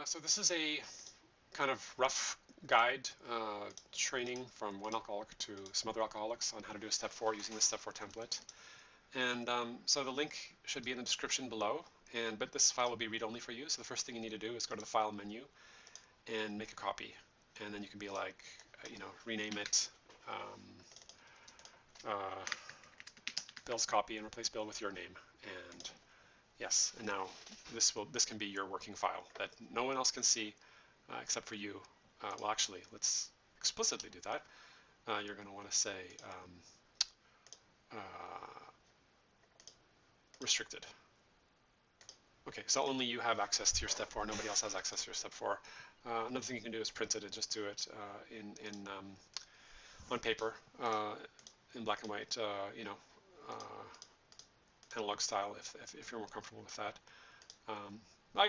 So this is a kind of rough guide training from one alcoholic to some other alcoholics on how to do a step 4 using the step 4 template. And so the link should be in the description below, but this file will be read-only for you. So the first thing you need to do is go to the file menu and make a copy. And then you can be like, rename it uh, Bill's copy and replace Bill with your name. And yes, and now this can be your working file that no one else can see except for you. Well, actually, let's explicitly do that. You're going to want to say restricted. Okay, so only you have access to your step 4. Nobody else has access to your step 4. Another thing you can do is print it and just do it on paper in black and white, analog style if you're more comfortable with that.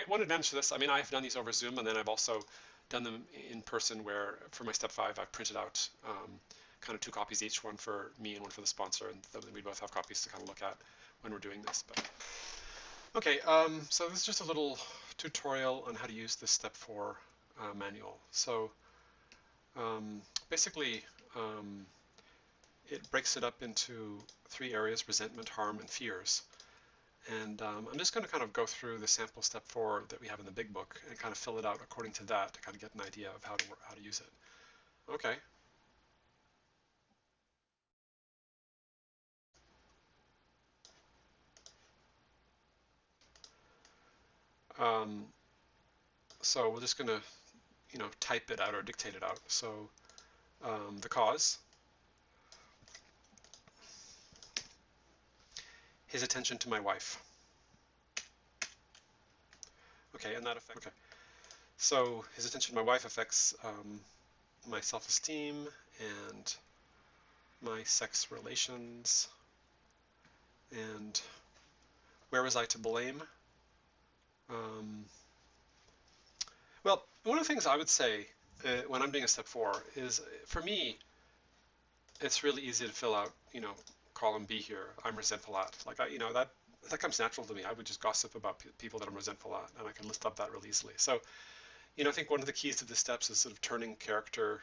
One advantage to this, I've done these over Zoom, and then I've also done them in person where for my step 5 I've printed out kind of 2 copies each, one for me and one for the sponsor, and then we both have copies to kind of look at when we're doing this. But okay, so this is just a little tutorial on how to use this step 4 manual. So basically it breaks it up into 3 areas: resentment, harm, and fears. And I'm just going to kind of go through the sample step 4 that we have in the big book and kind of fill it out according to that to kind of get an idea of how to use it. Okay. So we're just going to, type it out or dictate it out. So the cause, his attention to my wife. Okay, and that affects. Okay, so his attention to my wife affects my self-esteem and my sex relations. And where was I to blame? Well, one of the things I would say when I'm doing a step 4 is, for me, it's really easy to fill out, column B here. I'm resentful at. Like that comes natural to me. I would just gossip about people that I'm resentful at, and I can list up that really easily. So, I think one of the keys to the steps is sort of turning character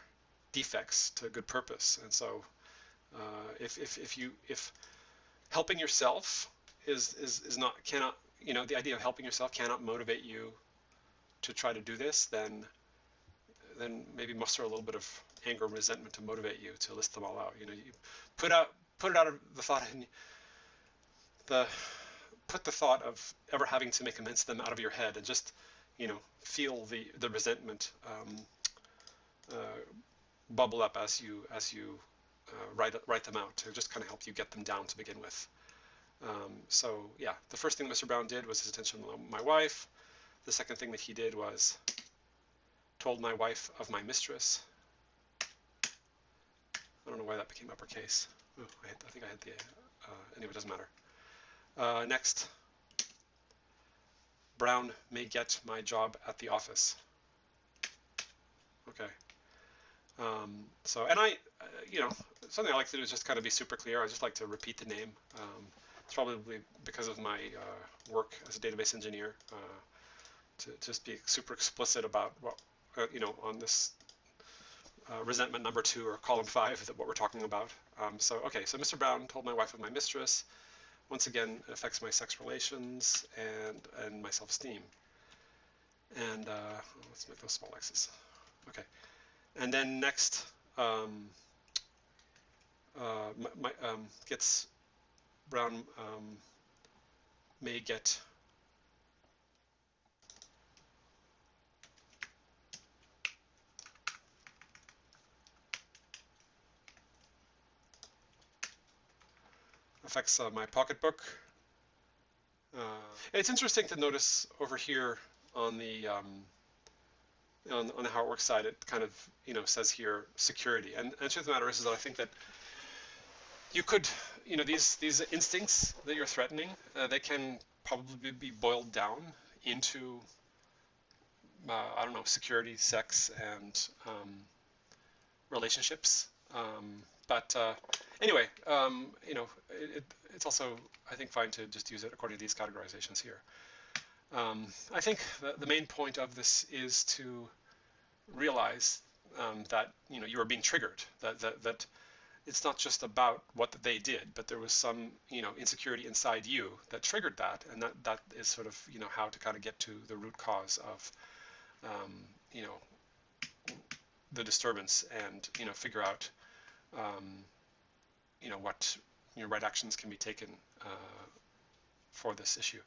defects to good purpose. And so, if helping yourself cannot, the idea of helping yourself cannot motivate you to try to do this, then maybe muster a little bit of anger and resentment to motivate you to list them all out. You put it out of the thought, and put the thought of ever having to make amends to them out of your head, and just feel the resentment bubble up as you write them out, to just kind of help you get them down to begin with. So yeah, the first thing Mr. Brown did was his attention to my wife. The second thing that he did was told my wife of my mistress. I don't know why that became uppercase. Oh, I think I hit the, anyway, it doesn't matter. Next, Brown may get my job at the office. Okay. So, and something I like to do is just kind of be super clear. I just like to repeat the name. It's probably because of my work as a database engineer, to just be super explicit about what, on this resentment number 2 or column 5, that what we're talking about. So Mr. Brown told my wife of my mistress. Once again, it affects my sex relations and my self-esteem. And let's make those small x's. Okay. And then next, gets Brown may get affects my pocketbook. It's interesting to notice over here on the on the how it works side, it kind of says here security. And the truth of the matter is that I think that you could, these instincts that you're threatening, they can probably be boiled down into I don't know, security, sex, and relationships. But anyway, it's also, I think, fine to just use it according to these categorizations here. I think the main point of this is to realize that you are being triggered. That it's not just about what they did, but there was some insecurity inside you that triggered that, and that is sort of how to kind of get to the root cause of um, you know the disturbance, and figure out um, what right actions can be taken for this issue.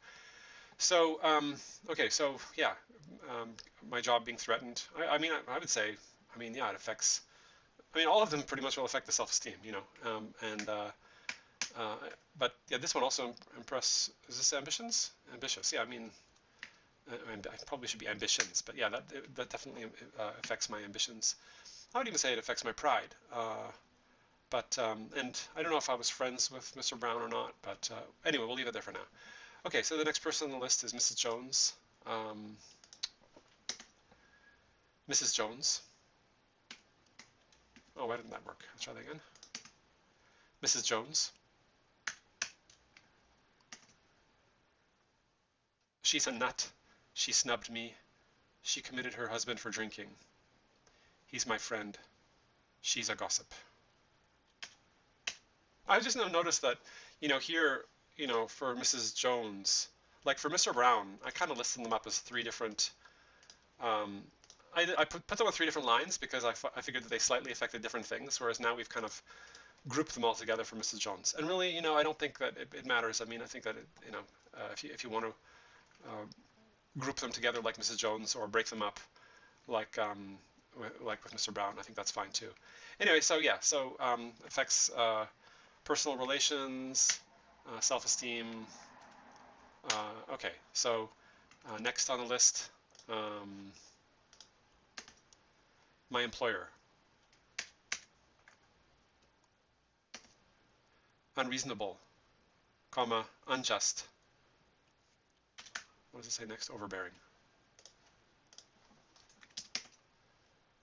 So okay, so yeah, um, my job being threatened. I mean, I would say, I mean, yeah, it affects. I mean, all of them pretty much will affect the self-esteem, and uh, but yeah, this one also impress. Is this ambitions? Ambitious, yeah. I mean, I probably should be ambitions, but yeah, that definitely affects my ambitions. I would even say it affects my pride. But and I don't know if I was friends with Mr. Brown or not, but anyway, we'll leave it there for now. Okay, so the next person on the list is Mrs. Jones. Um, Mrs. Jones. Oh, why didn't that work? Let's try that again. Mrs. Jones. She's a nut. She snubbed me. She committed her husband for drinking. He's my friend. She's a gossip. I just now noticed that, here, for Mrs. Jones, like for Mr. Brown, I kind of listed them up as three different. Um, I put them on three different lines because I figured that they slightly affected different things, whereas now we've kind of grouped them all together for Mrs. Jones. And really, I don't think that it matters. I mean, I think that if you want to uh, group them together like Mrs. Jones, or break them up like like with Mr. Brown, I think that's fine too. Anyway, so yeah, so affects personal relations, self-esteem. Okay, so next on the list, my employer. Unreasonable, comma, unjust. What does it say next? Overbearing.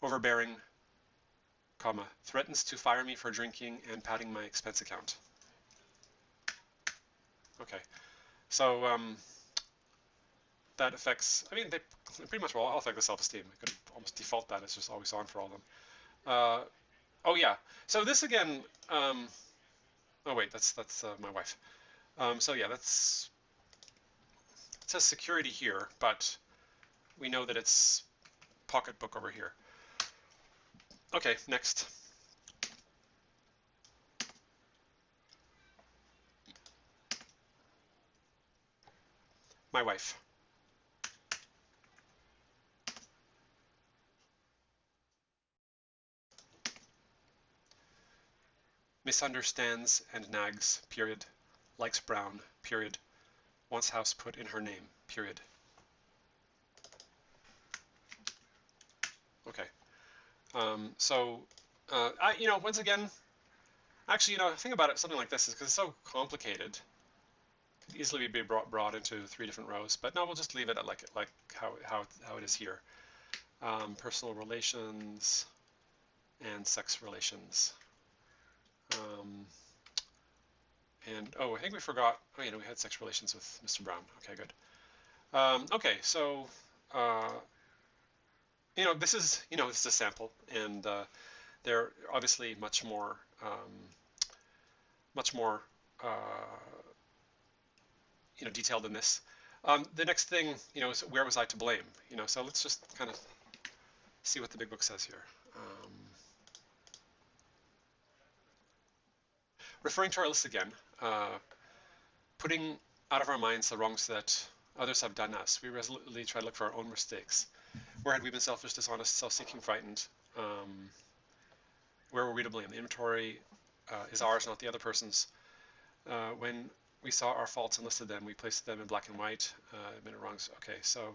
Overbearing, comma, threatens to fire me for drinking and padding my expense account. Okay, so that affects, I mean, they pretty much will all affect the self-esteem. I could almost default that as just always on for all of them. Oh yeah, so this again, oh wait, that's my wife. So yeah, it says security here, but we know that it's pocketbook over here. Okay, next. My wife. Misunderstands and nags, period. Likes Brown, period. Wants house put in her name, period. Okay. So, once again, actually, think about it, something like this is because it's so complicated. It could easily be brought into three different rows, but no, we'll just leave it at like how it is here. Personal relations and sex relations. And I think we forgot. Oh, we had sex relations with Mr. Brown. Okay, good. Okay, so this is a sample, and they're obviously much more uh, detailed than this. The next thing is where was I to blame? So let's just kind of see what the big book says here. Referring to our list again, putting out of our minds the wrongs that others have done us, we resolutely try to look for our own mistakes. Where had we been selfish, dishonest, self-seeking, frightened? Where were we to blame? The inventory is ours, not the other person's. When we saw our faults and listed them, we placed them in black and white, admitted wrongs. Okay, so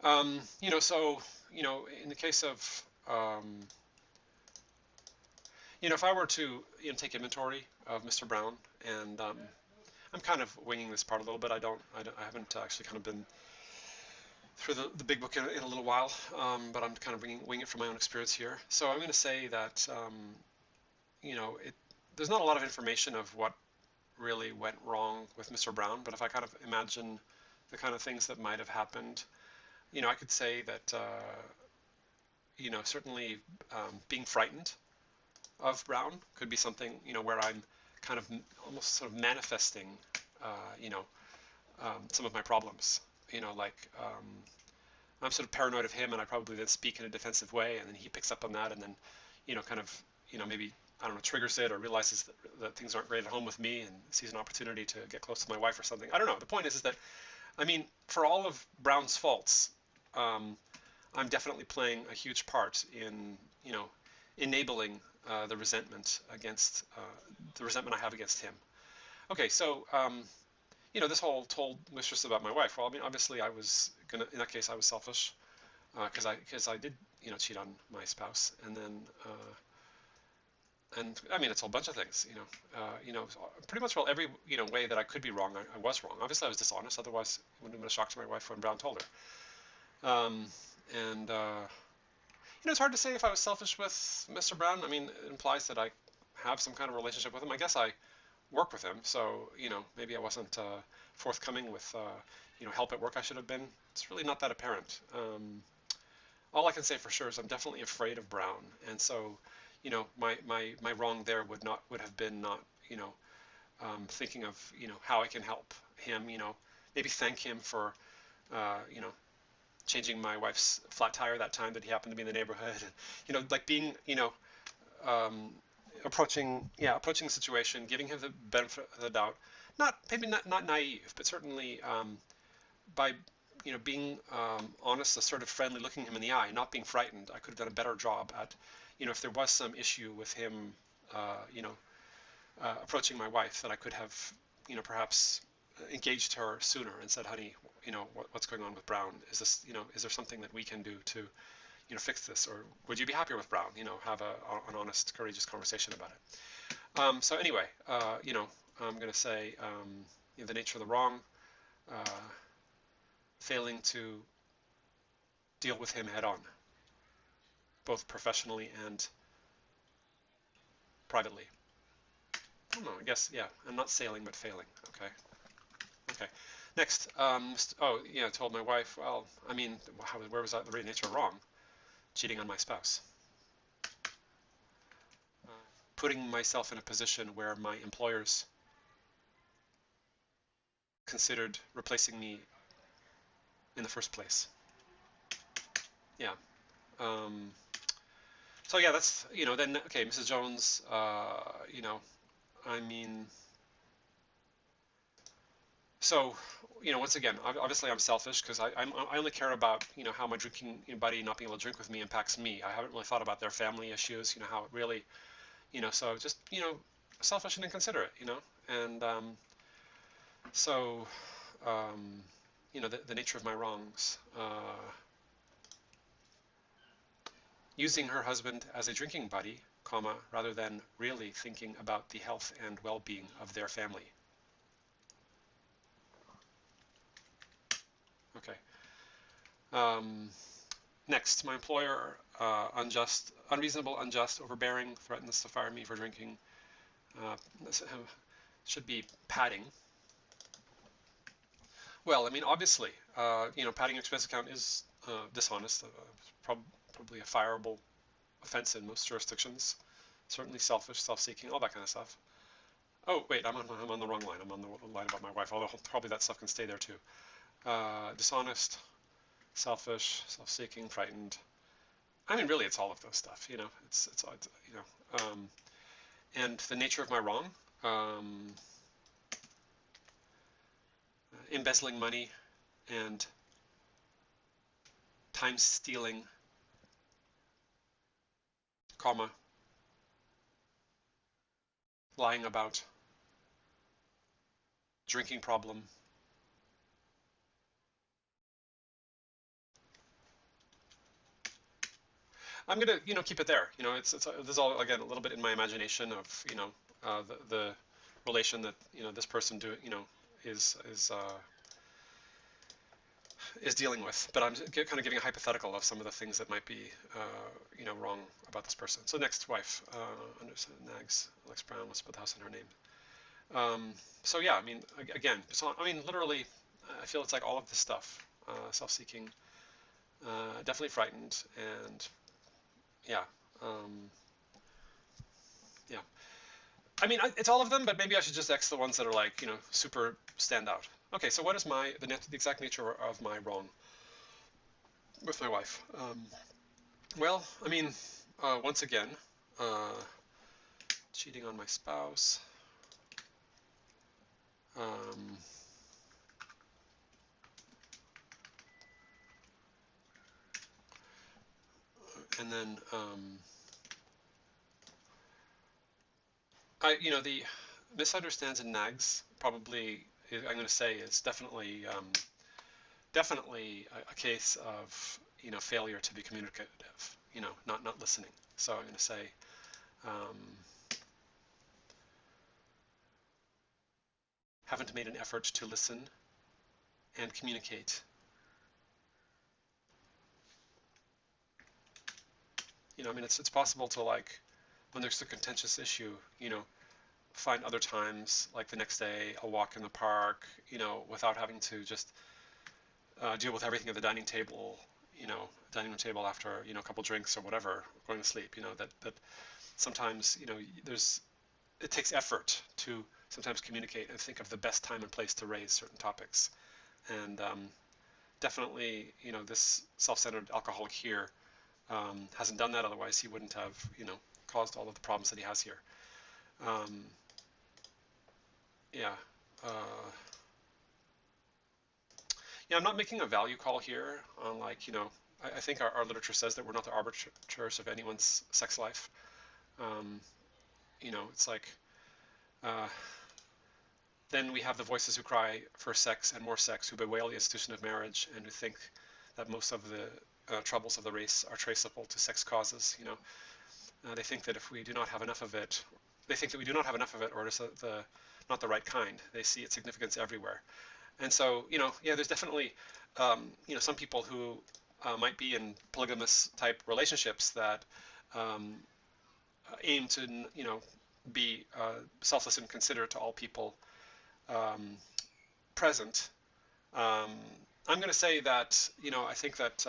in the case of if I were to take inventory of Mr. Brown, and I'm kind of winging this part a little bit. I haven't actually kind of been through the big book in a little while, but I'm kind of winging it from my own experience here. So I'm going to say that there's not a lot of information of what really went wrong with Mr. Brown, but if I kind of imagine the kind of things that might have happened, I could say that certainly being frightened of Brown could be something where I'm kind of almost sort of manifesting you know some of my problems. Like I'm sort of paranoid of him, and I probably then speak in a defensive way, and then he picks up on that, and then kind of maybe I don't know, triggers it or realizes that things aren't great at home with me and sees an opportunity to get close to my wife or something. I don't know. The point is that, I mean, for all of Brown's faults, um, I'm definitely playing a huge part in, enabling the resentment I have against him. Okay, so, this whole told was just about my wife. Well, I mean, obviously, in that case, I was selfish because I did, cheat on my spouse, and then. And I mean, it's a whole bunch of things, pretty much well every way that I could be wrong, I was wrong. Obviously, I was dishonest. Otherwise, it wouldn't have been a shock to my wife when Brown told her. And it's hard to say if I was selfish with Mr. Brown. I mean, it implies that I have some kind of relationship with him. I guess I work with him, so maybe I wasn't forthcoming with help at work I should have been. It's really not that apparent. All I can say for sure is I'm definitely afraid of Brown, and so my wrong there would have been not thinking of how I can help him, maybe thank him for changing my wife's flat tire that time that he happened to be in the neighborhood, like being um, approaching the situation, giving him the benefit of the doubt, not naive, but certainly by being honest, assertive, friendly, looking him in the eye, not being frightened. I could have done a better job at, if there was some issue with him, approaching my wife, that I could have, perhaps engaged her sooner and said, honey, what's going on with Brown? Is there something that we can do to, fix this? Or would you be happier with Brown? Have an honest, courageous conversation about it. So anyway, I'm going to say the nature of the wrong, failing to deal with him head on, both professionally and privately. I don't know, I guess, yeah, I'm not sailing, but failing. Okay. Next, I told my wife, well, I mean, where was that the nature of wrong? Cheating on my spouse. Putting myself in a position where my employers considered replacing me in the first place. Yeah. So yeah, that's, then, okay, Mrs. Jones, I mean, so, once again, obviously I'm selfish because I only care about, how my drinking buddy not being able to drink with me impacts me. I haven't really thought about their family issues, how it really, so just, selfish and inconsiderate, and so, the nature of my wrongs. Using her husband as a drinking buddy, rather than really thinking about the health and well-being of their family. Okay. Next, my employer, unreasonable, unjust, overbearing, threatens to fire me for drinking. This should be padding. Well, I mean, obviously, padding your expense account is dishonest, probably a fireable offense in most jurisdictions. Certainly selfish, self-seeking, all that kind of stuff. Oh, wait, I'm on the wrong line. I'm on the line about my wife, although probably that stuff can stay there too. Dishonest, selfish, self-seeking, frightened. I mean, really, it's all of those stuff. It's and the nature of my wrong. Embezzling money and time stealing, lying about, drinking problem, I'm gonna keep it there. It's this is all again a little bit in my imagination of the relation that this person is is dealing with. But I'm kind of giving a hypothetical of some of the things that might be, wrong about this person. So next wife, Nags, Alex Brown, let's put the house in her name. So yeah, I mean, again, so I mean, literally, I feel it's like all of this stuff, self-seeking, definitely frightened, and yeah, yeah. I mean, it's all of them, but maybe I should just X the ones that are like, super stand out. Okay, so what is the exact nature of my wrong with my wife? Well, I mean, once again, uh, cheating on my spouse. Um, and then the misunderstands and nags probably I'm going to say is definitely a case of failure to be communicative, not listening. So I'm going to say um, haven't made an effort to listen and communicate. I mean, it's possible to, like, when there's a contentious issue, find other times, like the next day, a walk in the park, without having to just deal with everything at the dining room table after, a couple drinks or whatever, going to sleep, that sometimes, it takes effort to sometimes communicate and think of the best time and place to raise certain topics. And definitely, this self-centered alcoholic here hasn't done that. Otherwise, he wouldn't have, caused all of the problems that he has here. Um, yeah. Uh, yeah, I'm not making a value call here on, like, I think our literature says that we're not the arbiters of anyone's sex life. Um, it's like, uh, then we have the voices who cry for sex and more sex, who bewail the institution of marriage, and who think that most of the troubles of the race are traceable to sex causes. They think that if we do not have enough of it, they think that we do not have enough of it, or it's not the right kind. They see its significance everywhere. And so, yeah, there's definitely, some people who might be in polygamous type relationships that aim to, be selfless and considerate to all people present. I'm going to say that, I think that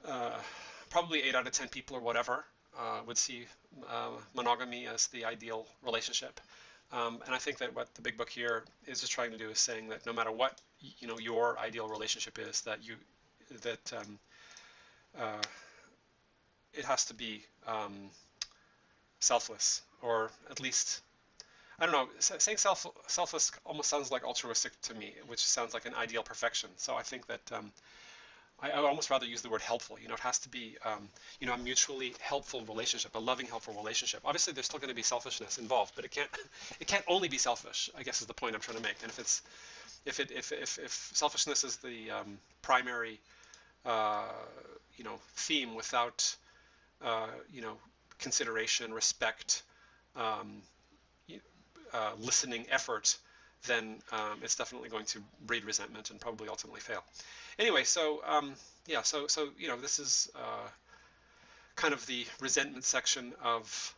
uh, probably 8 out of 10 people or whatever would see monogamy as the ideal relationship. And I think that what the big book here is just trying to do is saying that no matter what your ideal relationship is, that it has to be selfless, or at least, I don't know, saying selfless almost sounds like altruistic to me, which sounds like an ideal perfection. So I think that I would almost rather use the word helpful. It has to be, a mutually helpful relationship, a loving, helpful relationship. Obviously, there's still going to be selfishness involved, but it can't only be selfish, I guess, is the point I'm trying to make. And if selfishness is the primary, theme without, consideration, respect, um, listening, effort, then it's definitely going to breed resentment and probably ultimately fail. Anyway, so yeah, so this is kind of the resentment section of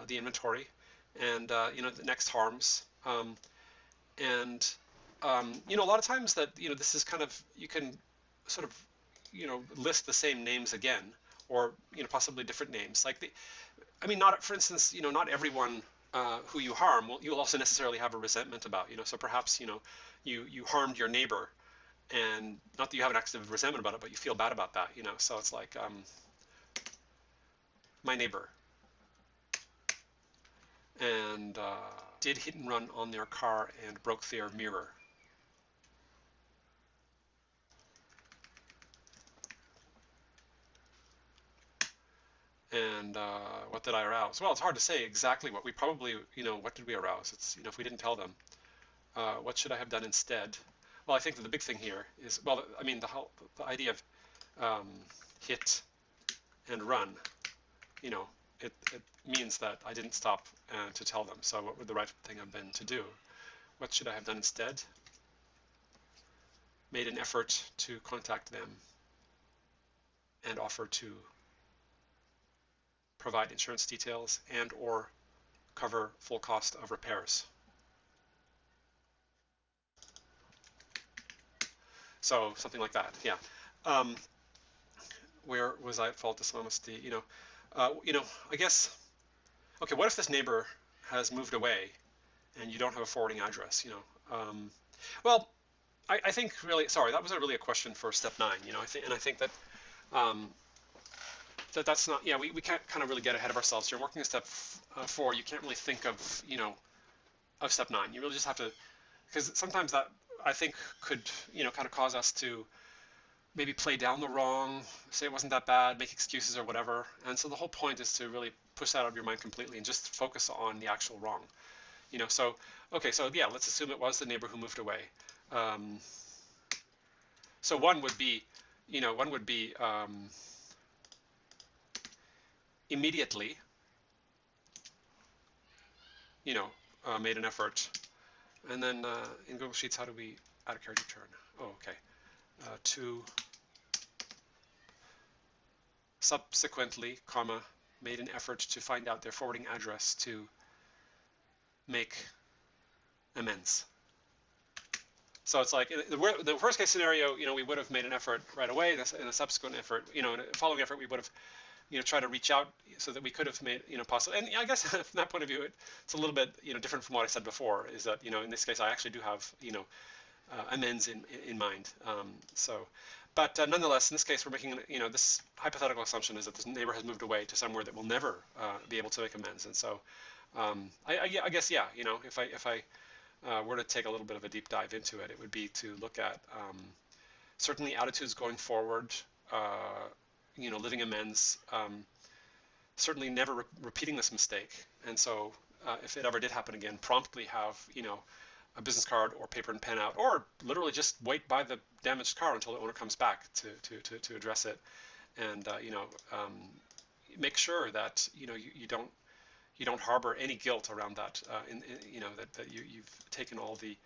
the inventory, and the next harms, and a lot of times that this is kind of, you can sort of list the same names again, or possibly different names. Like I mean, not, for instance, not everyone who you harm, you'll also necessarily have a resentment about. So perhaps you harmed your neighbor, and not that you have an active resentment about it, but you feel bad about that. So it's like my neighbor, and did hit and run on their car and broke their mirror. And what did I arouse? Well, it's hard to say exactly what we probably, what did we arouse? It's, if we didn't tell them, what should I have done instead? Well, I think that the big thing here is, well, I mean, the idea of hit and run, it means that I didn't stop to tell them. So what would the right thing have been to do? What should I have done instead? made an effort to contact them and offer to provide insurance details and or cover full cost of repairs. So something like that, yeah. Um, where was I at fault? Dishonesty, I guess. Okay, what if this neighbor has moved away and you don't have a forwarding address? Well, I think really, sorry, that wasn't really a question for step 9. I think that um, that's not, yeah, we can't kind of really get ahead of ourselves. You're working at step 4. You can't really think of step 9. You really just have to, because sometimes that I think could kind of cause us to maybe play down the wrong, say it wasn't that bad, make excuses or whatever. And so the whole point is to really push that out of your mind completely and just focus on the actual wrong. So okay, so yeah, let's assume it was the neighbor who moved away. Um, so one would be immediately, made an effort. And then in Google Sheets, how do we add a character return? Oh, okay. To subsequently, comma, made an effort to find out their forwarding address to make amends. So it's like in the worst case scenario, we would have made an effort right away. In a subsequent effort, in a following effort, we would have try to reach out so that we could have made possible. And I guess from that point of view, it's a little bit different from what I said before. Is that in this case I actually do have amends in mind. But nonetheless, in this case, we're making this hypothetical assumption is that this neighbor has moved away to somewhere that will never be able to make amends. And so I guess yeah, if I were to take a little bit of a deep dive into it, it would be to look at certainly attitudes going forward. Living amends, certainly never repeating this mistake. And so if it ever did happen again, promptly have, a business card or paper and pen out, or literally just wait by the damaged car until the owner comes back to address it. And, make sure that, you don't harbor any guilt around that, that you've taken all the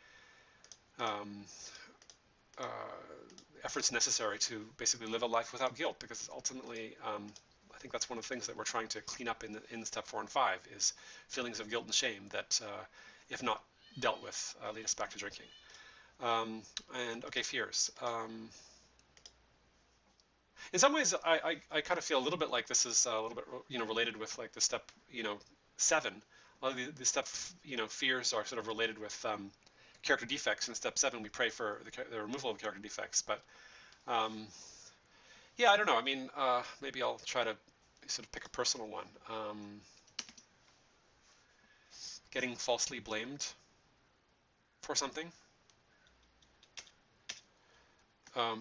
efforts necessary to basically live a life without guilt, because ultimately I think that's one of the things that we're trying to clean up in step 4 and 5 is feelings of guilt and shame that if not dealt with lead us back to drinking. And okay, fears. In some ways I kind of feel a little bit like this is a little bit related with like the step 7. A lot of the step fears are sort of related with character defects. In step 7 we pray for the removal of character defects, but yeah, I don't know. I mean, maybe I'll try to sort of pick a personal one. Getting falsely blamed for something.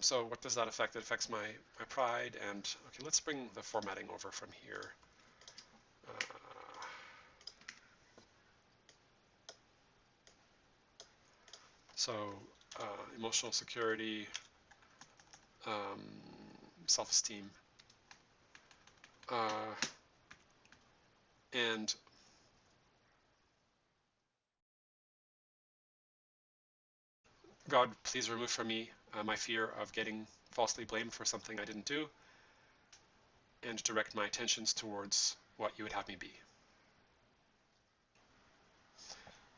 So what does that affect? It affects my pride. And okay, let's bring the formatting over from here. So emotional security, self-esteem, and God, please remove from me my fear of getting falsely blamed for something I didn't do, and direct my attentions towards what you would have me be.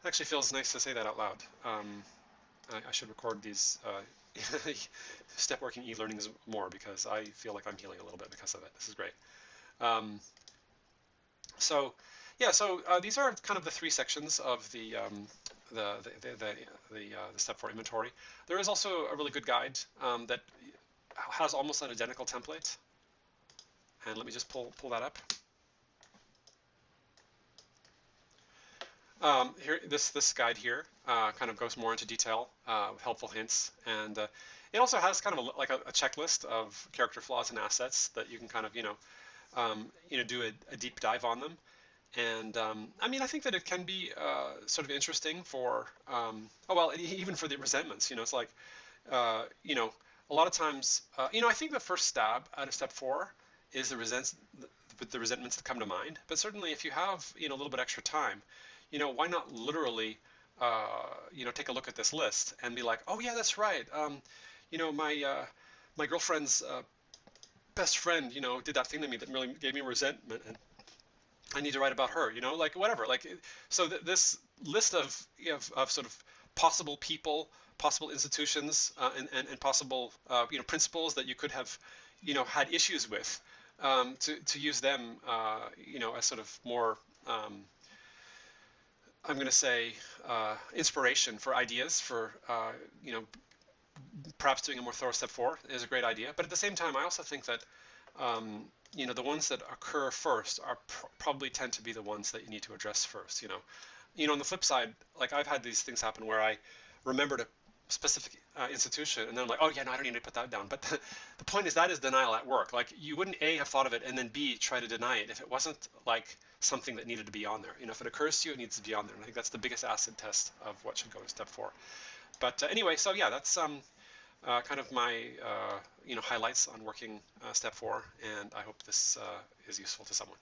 It actually feels nice to say that out loud. I should record these step working e-learnings more, because I feel like I'm healing a little bit because of it. This is great. So these are kind of the 3 sections of the step 4 inventory. There is also a really good guide that has almost an identical template. And let me just pull that up. Here, this guide here kind of goes more into detail with helpful hints, and it also has kind of like a checklist of character flaws and assets that you can kind of do a deep dive on them. And I mean, I think that it can be sort of interesting for even for the resentments. It's like a lot of times I think the first stab out of step 4 is the resentments that come to mind. But certainly, if you have a little bit extra time, why not literally, take a look at this list and be like, oh yeah, that's right. my girlfriend's best friend, did that thing to me that really gave me resentment, and I need to write about her, like whatever. Like, so this list of sort of possible people, possible institutions, and possible principles that you could have had issues with, to use them as sort of more I'm going to say inspiration for ideas for perhaps doing a more thorough step four is a great idea. But at the same time, I also think that the ones that occur first are probably tend to be the ones that you need to address first. On the flip side, like I've had these things happen where I remembered a specific institution, and then I'm like, oh yeah, no, I don't need to put that down. But the point is that is denial at work. Like you wouldn't A, have thought of it, and then B, try to deny it if it wasn't like something that needed to be on there. If it occurs to you, it needs to be on there. And I think that's the biggest acid test of what should go to step four. But anyway, so yeah, that's kind of my highlights on working step four, and I hope this is useful to someone.